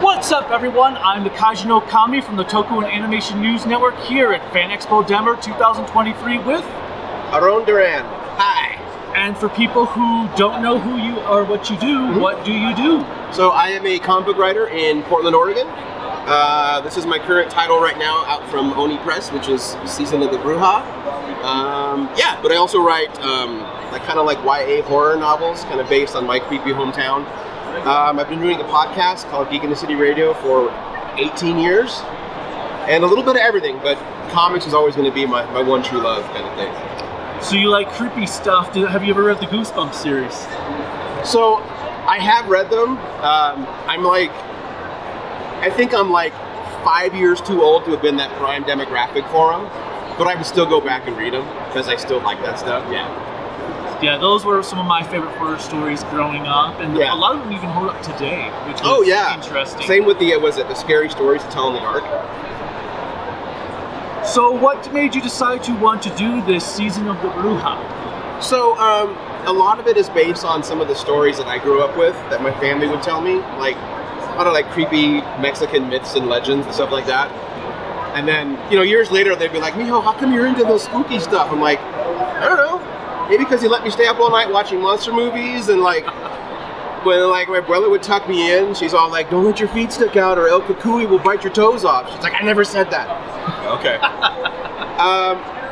What's up, everyone? I'm the Kaiju no Kami from the Toku and Animation News Network here at Fan Expo Denver 2023 with Aaron Duran. Hi. And for people who don't know who you or what you do, what do you do? So I am a comic book writer in Portland, Oregon. This is my current title right now, out from Oni Press, which is Season of the Bruja. But I also write kind of YA horror novels, kind of based on my creepy hometown. I've been doing a podcast called Geek in the City Radio for 18 years, and a little bit of everything, but comics is always going to be my one true love kind of thing. So you like creepy stuff. Have you ever read the Goosebumps series? So I have read them. I think I'm 5 years too old to have been that prime demographic for them, but I would still go back and read them because I still like that stuff. Yeah, those were some of my favorite horror stories growing up, and a lot of them even hold up today, which is interesting. Same with the scary stories to tell in the dark. So what made you decide to want to do this season of the Bruja? So a lot of it is based on some of the stories that I grew up with that my family would tell me, a lot of creepy Mexican myths and legends and stuff like that. And then, years later they'd be like, Mijo, how come you're into those spooky stuff? I'm like, I don't know. Maybe because he let me stay up all night watching monster movies, and when my brother would tuck me in, she's all like, don't let your feet stick out or El Cucuy will bite your toes off. She's like, I never said that. Okay.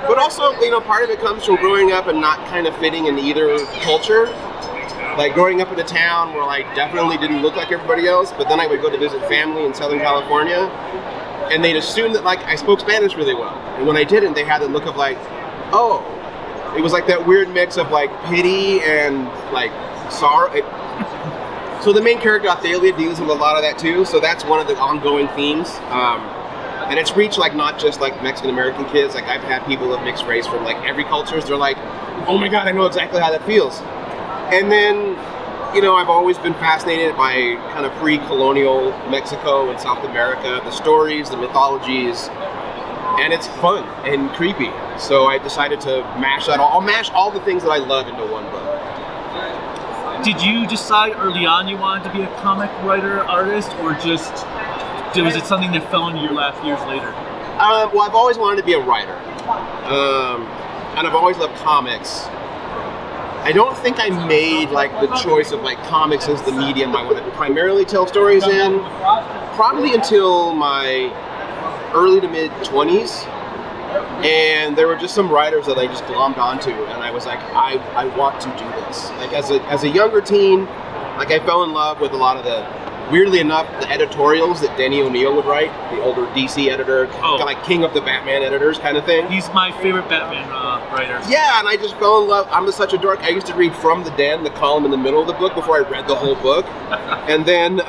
But also, part of it comes from growing up and not kind of fitting in either culture. Growing up in a town where I definitely didn't look like everybody else, but then I would go to visit family in Southern California, and they'd assume that I spoke Spanish really well. And when I didn't, they had the look of oh. It was that weird mix of pity and sorrow. So the main character Athalia deals with a lot of that too. So that's one of the ongoing themes. And it's reached not just Mexican American kids. I've had people of mixed race from every culture. They're like, oh my God, I know exactly how that feels. And then, I've always been fascinated by kind of pre-colonial Mexico and South America, the stories, the mythologies. And it's fun and creepy. So I decided to mash that all. I'll mash all the things that I love into one book. Did you decide early on you wanted to be a comic writer, artist, or was it something that fell into your lap years later? Well, I've always wanted to be a writer. And I've always loved comics. I don't think I made the choice of comics as the medium I want to primarily tell stories in. Probably until my early to mid 20s, and there were just some writers that I just glommed onto, and I was like, I want to do this. As a younger teen, I fell in love with a lot of weirdly enough, the editorials that Denny O'Neil would write, the older DC editor, kind of king of the Batman editors kind of thing. He's my favorite Batman writer. Yeah, and I just fell in love. I'm just such a dork. I used to read From the Den, the column in the middle of the book, before I read the whole book. And then,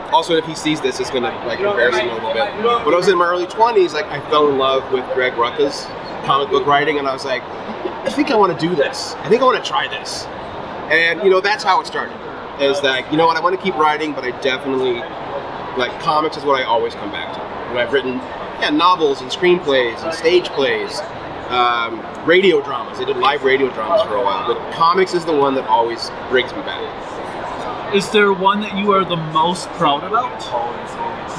also if he sees this, it's going to embarrass him a little bit. When I was in my early 20s, I fell in love with Greg Rucka's comic book writing, and I was like, I think I want to do this. I think I want to try this. And, that's how it started. Is that, I want to keep writing, but I definitely, comics is what I always come back to. And I've written, novels and screenplays and stage plays, radio dramas. I did live radio dramas for a while, but comics is the one that always brings me back. Is there one that you are the most proud about?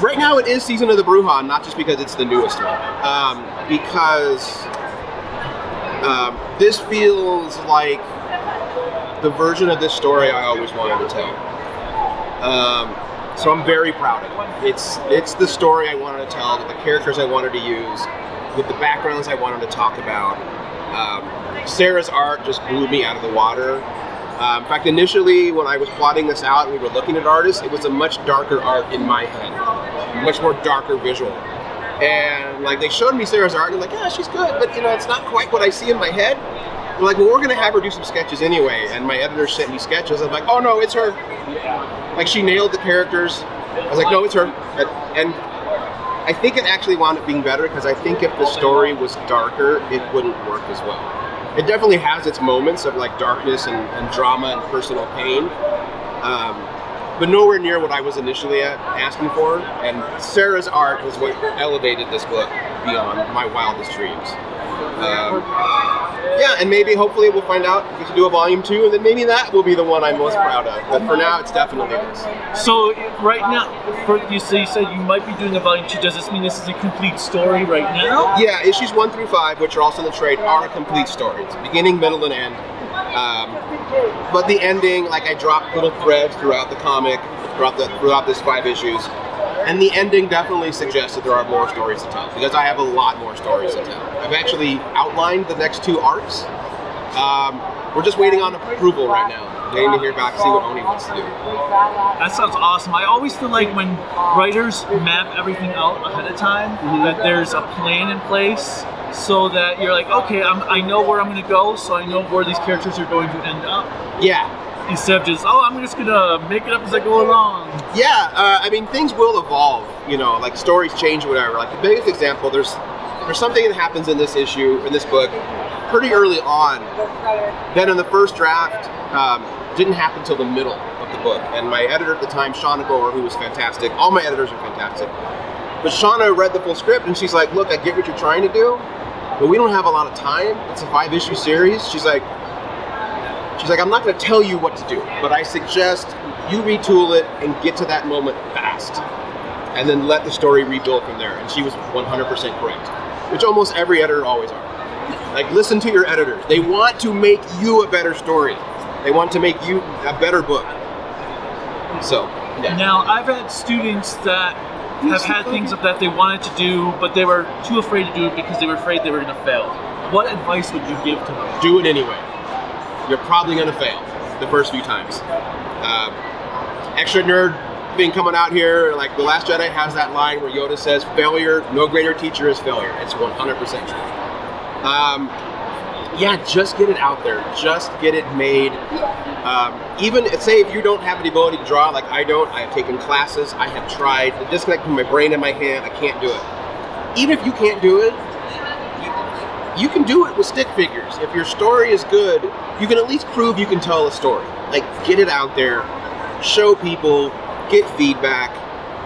Right now it is Season of the Bruja, not just because it's the newest one. Because this feels like the version of this story I always wanted to tell. So I'm very proud of it. It's the story I wanted to tell, with the characters I wanted to use, with the backgrounds I wanted to talk about. Sarah's art just blew me out of the water. In fact, initially when I was plotting this out and we were looking at artists, it was a much darker art in my head, much more darker visual. And they showed me Sarah's art and I'm like, yeah, she's good, but it's not quite what I see in my head. They're like, well, we're gonna have her do some sketches anyway, and my editor sent me sketches. I'm like, oh no, it's her. She nailed the characters. I was like, no, it's her. And I think it actually wound up being better, because I think if the story was darker, it wouldn't work as well. It definitely has its moments of darkness and drama and personal pain, but nowhere near what I was initially asking for. And Sarah's art was what elevated this book beyond my wildest dreams. Yeah, and maybe hopefully we'll find out we can do a volume 2, and then maybe that will be the one I'm most proud of. But for now, it's definitely this. So right now, you said you might be doing a volume 2. Does this mean this is a complete story right now? Yeah, issues 1 through 5, which are also in the trade, are a complete story. It's beginning, middle, and end. But the ending, like I dropped little threads throughout the comic, throughout this 5 issues. And the ending definitely suggests that there are more stories to tell, because I have a lot more stories to tell. I've actually outlined the next 2 arcs. We're just waiting on approval right now. Waiting to hear back, see what Oni wants to do. That sounds awesome. I always feel like when writers map everything out ahead of time, that there's a plan in place, so that you're like, okay, I know where I'm going to go, so I know where these characters are going to end up. Yeah. Instead of just, I'm just going to make it up as I go along. Yeah, I mean, things will evolve, like stories change or whatever. Like the biggest example, there's something that happens in this issue, in this book, pretty early on, that in the first draft didn't happen until the middle of the book. And my editor at the time, Shauna Gore, who was fantastic, all my editors are fantastic, but Shauna read the full script and she's like, look, I get what you're trying to do, but we don't have a lot of time. It's a 5-issue series. She's like, I'm not going to tell you what to do, but I suggest you retool it and get to that moment fast, and then let the story rebuild from there. And she was 100% correct, which almost every editor always are. Like, listen to your editors. They want to make you a better story. They want to make you a better book. So, yeah. Now, I've had students that have had things that they wanted to do, but they were too afraid to do it because they were afraid they were going to fail. What advice would you give to them? Do it anyway. You're probably going to fail the first few times. Extra nerd thing coming out here, like The Last Jedi has that line where Yoda says, failure, no greater teacher is failure. It's 100% true. Yeah, just get it out there. Just get it made. Even, say if you don't have the ability to draw, like I don't, I have taken classes, I have tried to disconnect from my brain and my hand, I can't do it. Even if you can't do it, you can do it with stick figures. If your story is good, you can at least prove you can tell a story. Like, get it out there, show people, get feedback,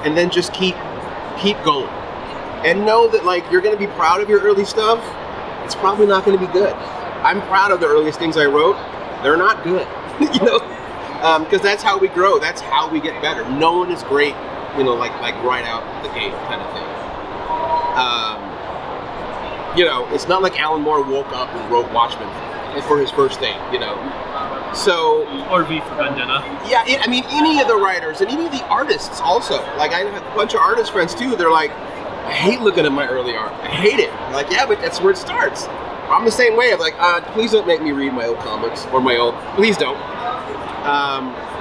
and then just keep going. And know that, like, you're going to be proud of your early stuff. It's probably not going to be good. I'm proud of the earliest things I wrote. They're not good, because that's how we grow. That's how we get better. No one is great, like right out the gate kind of thing. It's not like Alan Moore woke up and wrote Watchmen for his first thing, So, or V for Vendetta. Yeah, any of the writers and any of the artists also. Like, I have a bunch of artist friends too. They're like, I hate looking at my early art. I hate it. I'm like, yeah, but that's where it starts. I'm the same way. I'm like, please don't make me read my old comics or my old. Please don't.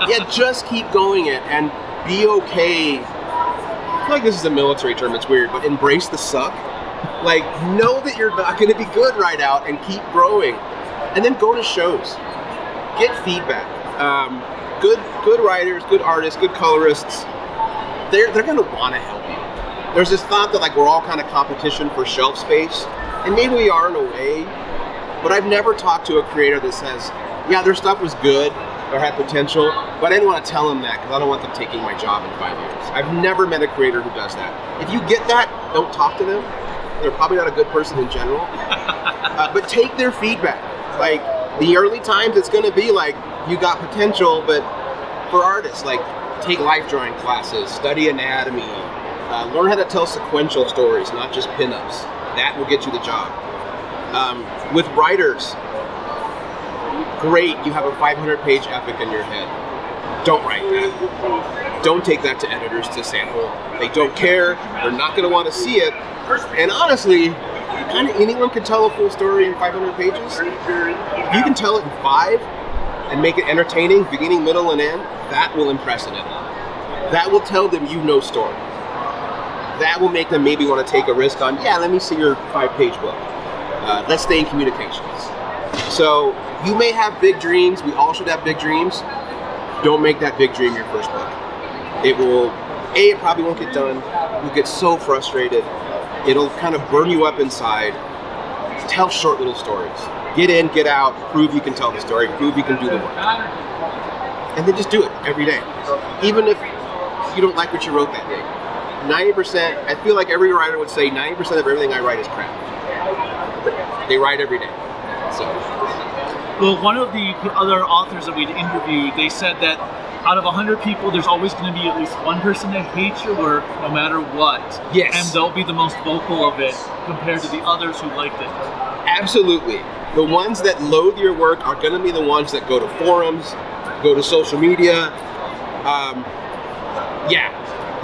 Yeah, just keep going it and be okay. I feel like this is a military term. It's weird, but embrace the suck. Like, know that you're not going to be good right out and keep growing. And then go to shows. Get feedback. Good writers, good artists, good colorists, they're going to want to help you. There's this thought that, like, we're all kind of competition for shelf space. And maybe we are in a way. But I've never talked to a creator that says, yeah, their stuff was good or had potential, but I didn't want to tell them that because I don't want them taking my job in 5 years. I've never met a creator who does that. If you get that, don't talk to them. They're probably not a good person in general. But take their feedback. Like, the early times, it's going to be like, you got potential, but for artists, like, take life drawing classes, study anatomy, learn how to tell sequential stories, not just pinups. That will get you the job. With writers, great, you have a 500-page epic in your head. Don't write that. Don't take that to editors to sample. They don't care. They're not going to want to see it. And honestly, kind of anyone can tell a full story in 500 pages. If you can tell it in 5 and make it entertaining, beginning, middle, and end, that will impress an editor. That will tell them you know story. That will make them maybe want to take a risk on, yeah, let me see your 5-page book. Let's stay in communications. So you may have big dreams. We all should have big dreams. Don't make that big dream your first book. It probably won't get done. You'll get so frustrated. It'll kind of burn you up inside. Tell short little stories. Get in, get out, prove you can tell the story, prove you can do the work. And then just do it every day. Even if you don't like what you wrote that day. 90%, I feel like every writer would say 90% of everything I write is crap. They write every day. So, Well, one of the other authors that we'd interviewed, they said that out of 100 people, there's always going to be at least one person that hates your work, no matter what. Yes. And they'll be the most vocal of it compared to the others who liked it. absolutely. The ones that loathe your work are going to be the ones that go to forums, go to social media.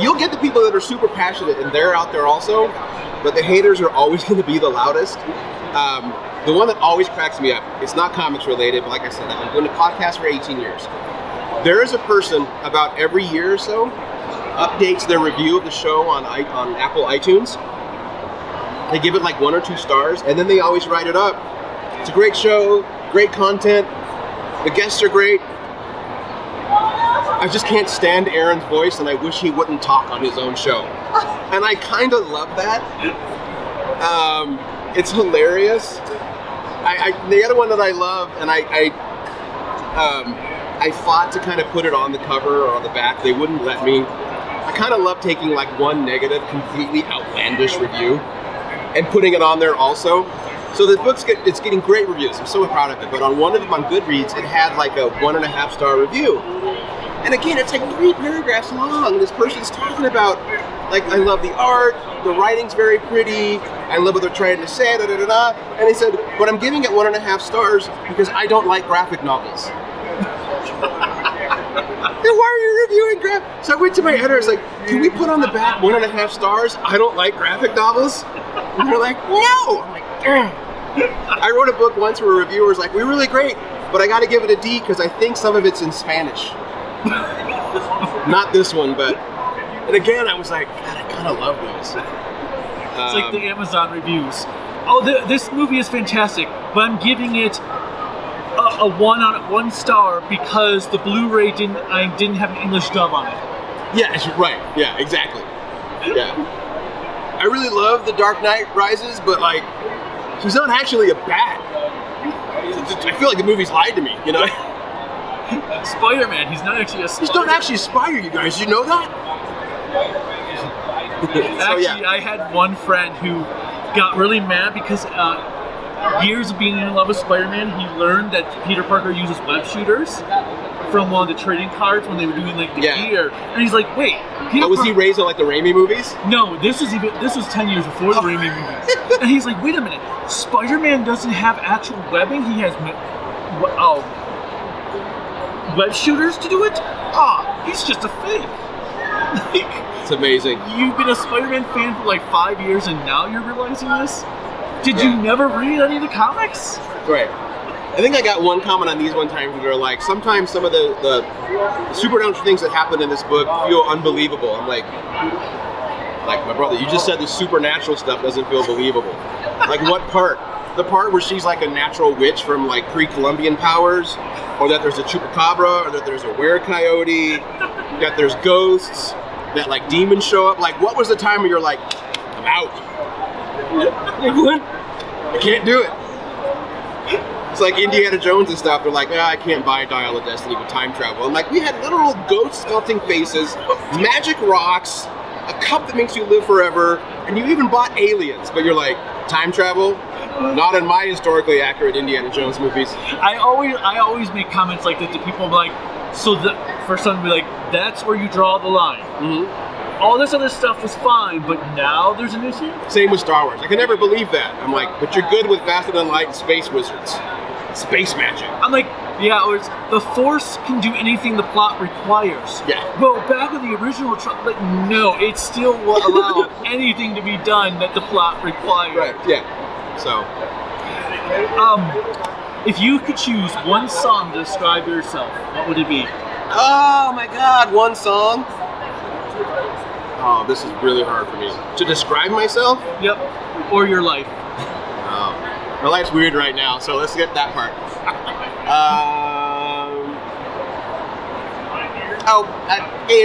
You'll get the people that are super passionate, and they're out there also, but the haters are always going to be the loudest. The one that always cracks me up, it's not comics related, but like I said, I've been doing a podcast for 18 years. There is a person about every year or so updates their review of the show on Apple iTunes. They give it like 1 or 2 stars, and then they always write it up. It's a great show, great content, the guests are great. I just can't stand Aaron's voice, and I wish he wouldn't talk on his own show. And I kind of love that. It's hilarious. The other one that I love, and I fought to kind of put it on the cover or on the back. They wouldn't let me. I kind of love taking like one negative, completely outlandish review and putting it on there also. So the book's it's getting great reviews. I'm so proud of it. But on one of them on Goodreads, it had like a 1.5 star review. And again, it's like 3 paragraphs long. This person's talking about, like, I love the art, the writing's very pretty, I love what they're trying to say, da da da da. And he said, but I'm giving it 1.5 stars because I don't like graphic novels. Then why are you reviewing graphic? So I went to my editor, I was like, can we put on the back 1.5 stars? I don't like graphic novels. And they're like, no! I'm like, ugh. I wrote a book once where a reviewer was like, we're really great, but I gotta give it a D because I think some of it's in Spanish. Not this one, but... And again, I was like, God, I kind of love those. It's like the Amazon reviews. Oh, this movie is fantastic, but I'm giving it a 1 star because the Blu-ray didn't have an English dub on it. Yeah, right. Yeah, exactly. Yeah. I really love The Dark Knight Rises, but like, she's not actually a bat. I feel like the movie's lied to me, you know? Spider-Man, he's not actually a spider. He's not actually a spider, you guys. You know that? Actually, I had one friend who got really mad because years of being in love with Spider-Man, he learned that Peter Parker uses web shooters from one of the trading cards when they were doing like the gear. And he's like, wait, was he raised on like the Raimi movies? No, this was 10 years before the Raimi movies. And he's like, wait a minute, Spider-Man doesn't have actual webbing, he has web shooters to do it? He's just a fake. It's amazing. You've been a Spider-Man fan for like 5 years and now you're realizing this? Did you never read any of the comics? Right. I think I got one comment on these one time where they're like, sometimes some of the supernatural things that happen in this book feel unbelievable. I'm like my brother, you just said the supernatural stuff doesn't feel believable. Like what part? The part where she's like a natural witch from like pre-Columbian powers, or that there's a chupacabra, or that there's a were-coyote, that there's ghosts, that like demons show up. Like, what was the time where you're like, I'm out? Like, what? I can't do it. It's like Indiana Jones and stuff. They're like, I can't buy Dial of Destiny with time travel. And like, we had literal ghost sculpting faces, magic rocks, a cup that makes you live forever, and you even bought aliens. But you're like, time travel? Not in my historically accurate Indiana Jones movies. I always make comments like that to people. I'm like, for someone to be like, that's where you draw the line. Mm-hmm. All this other stuff was fine, but now there's an issue? Same with Star Wars. I can never believe that. I'm like, but you're good with faster than light and space wizards. Space magic. I'm like, yeah, or it's, the Force can do anything the plot requires. Yeah. Well, back in the original, like, no, it still will allow anything to be done that the plot requires. Right, yeah. So. If you could choose one song to describe yourself, what would it be? Oh my God, one song? Oh, this is really hard for me. To describe myself? Yep. Or your life. Oh. My life's weird right now, so let's get that part.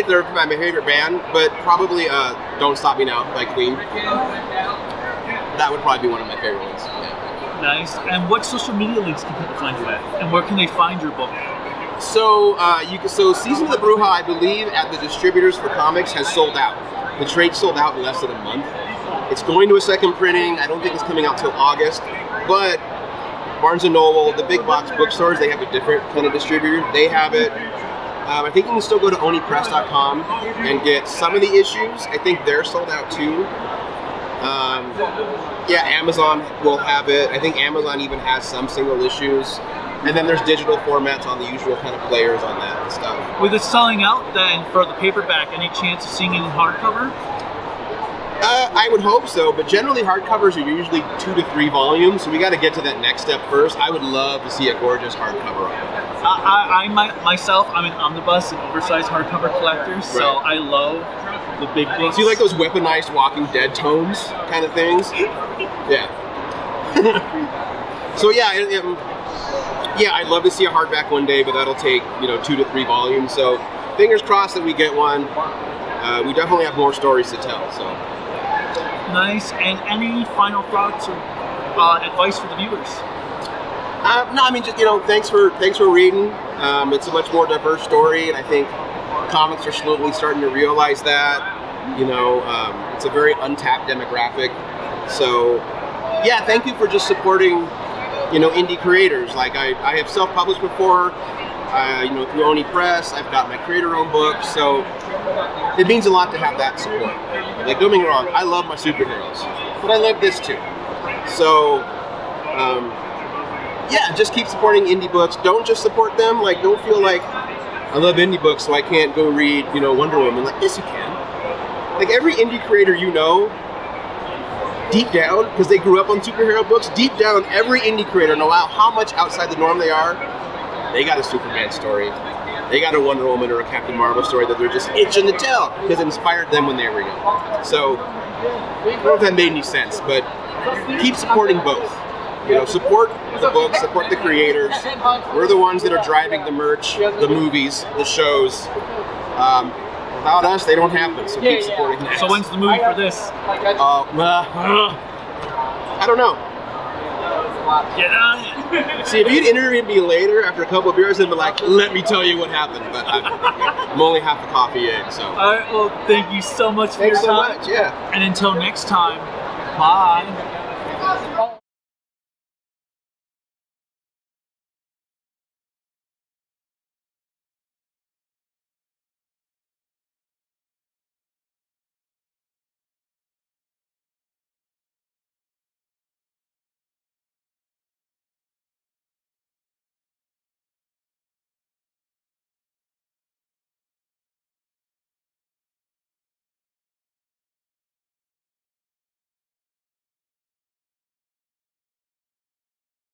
They're my favorite band, but probably Don't Stop Me Now by Queen. That would probably be one of my favorite ones. Yeah. Nice. And what social media links can people find you at? And where can they find your book? So, Season of the Bruja, I believe, at the distributors for comics has sold out. The trade sold out in less than a month. It's going to a second printing. I don't think it's coming out till August. But Barnes & Noble, the big box bookstores, they have a different kind of distributor. They have it. I think you can still go to onipress.com and get some of the issues. I think they're sold out too. Yeah, Amazon will have it. I think Amazon even has some single issues. And then there's digital formats on the usual kind of players on that and stuff. With it selling out then for the paperback, any chance of seeing it in hardcover? I would hope so, but generally hardcovers are usually 2 to 3 volumes, so we got to get to that next step first. I would love to see a gorgeous hardcover of it. I'm an omnibus and oversized hardcover collector, so Right. I love the big books. Do you like those weaponized Walking Dead tomes kind of things? Yeah. So yeah, I'd love to see a hardback one day, but that'll take 2 to 3 volumes. So fingers crossed that we get one. We definitely have more stories to tell. So nice. And any final thoughts or advice for the viewers? No, I mean just thanks for reading. It's a much more diverse story, and I think comics are slowly starting to realize that. It's a very untapped demographic. So yeah, thank you for just supporting indie creators. Like I have self-published before, through Oni Press. I've got my creator-owned books, so it means a lot to have that support. Like, don't get me wrong, I love my superheroes, but I love this too. So, yeah, just keep supporting indie books. Don't just support them. Like, don't feel like I love indie books, so I can't go read, Wonder Woman. Like, yes, you can. Like every indie creator deep down, because they grew up on superhero books, deep down, every indie creator, no matter how much outside the norm they are, they got a Superman story. They got a Wonder Woman or a Captain Marvel story that they're just itching to tell because it inspired them when they were young. So, I don't know if that made any sense, but keep supporting both. Support the books, support the creators. We're the ones that are driving the merch, the movies, the shows. Without us, they don't happen, so keep supporting that. So when's the movie for this? I don't know. Get on it. See, if you'd interviewed me later after a couple of beers, I'd be like, let me tell you what happened. But I'm only half a coffee in, so. All right, well, thank you so much for Thanks your time. so much, yeah. And until next time, bye.